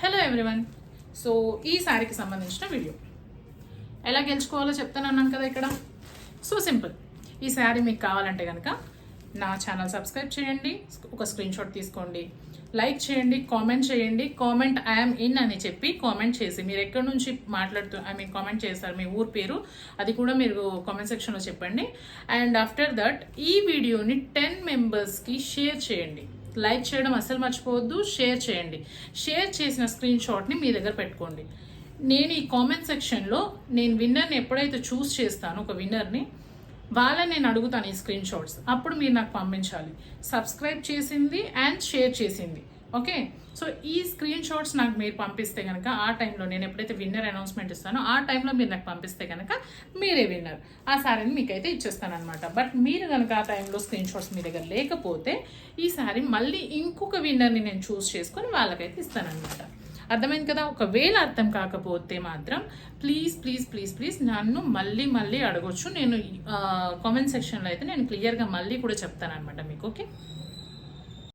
Hello everyone. So ఈ శారీకి సంబంధించిన వీడియో ఎలా గెలుచుకోవాలో చెప్తాను అన్నాను కదా ఇక్కడ. So simple. ఈ శారీ మీకు కావాలంటే కనుక నా ఛానల్ సబ్స్క్రైబ్ చేయండి, ఒక స్క్రీన్ షాట్ తీసుకోండి, లైక్ చేయండి, కామెంట్ చేయండి. కామెంట్ ఐఎమ్ ఇన్ అని చెప్పి కామెంట్ చేసి మీరు ఎక్కడి నుంచి కామెంట్ చేస్తారు, మీ ఊరు పేరు అది కూడా మీరు కామెంట్ సెక్షన్లో చెప్పండి. అండ్ ఆఫ్టర్ దట్ ఈ వీడియోని 10 మెంబర్స్కి షేర్ చేయండి. లైక్ చేయడం అస్సలు మర్చిపోవద్దు, షేర్ చేయండి. షేర్ చేసిన స్క్రీన్ షాట్ని మీ దగ్గర పెట్టుకోండి. నేను ఈ కామెంట్ సెక్షన్లో నేను విన్నర్ని ఎప్పుడైతే చూస్ చేస్తానో, ఒక విన్నర్ని వాళ్ళని నేను అడుగుతాను ఈ స్క్రీన్ షాట్స్. అప్పుడు మీరు నాకు పంపించాలి సబ్స్క్రైబ్ చేసింది అండ్ షేర్ చేసింది. ఓకే, సో ఈ స్క్రీన్ షాట్స్ నాకు మీరు పంపిస్తే కనుక ఆ టైంలో నేను ఎప్పుడైతే విన్నర్ అనౌన్స్మెంట్ ఇస్తానో ఆ టైంలో మీరు నాకు పంపిస్తే కనుక మీరే విన్నర్. ఆ శారీని మీకైతే ఇచ్చేస్తాను అనమాట. బట్ మీరు కనుక ఆ టైంలో స్క్రీన్ షాట్స్ మీ దగ్గర లేకపోతే ఈ శారీ మళ్ళీ ఇంకొక విన్నర్ని నేను చూస్ చేసుకొని వాళ్ళకైతే ఇస్తానన్నమాట. అర్థమైంది కదా? ఒకవేళ అర్థం కాకపోతే మాత్రం ప్లీజ్ ప్లీజ్ ప్లీజ్ ప్లీజ్ నన్ను మళ్ళీ అడగొచ్చు. నేను కామెంట్ సెక్షన్లో అయితే నేను క్లియర్గా మళ్ళీ కూడా చెప్తాను అనమాట మీకు. ఓకే.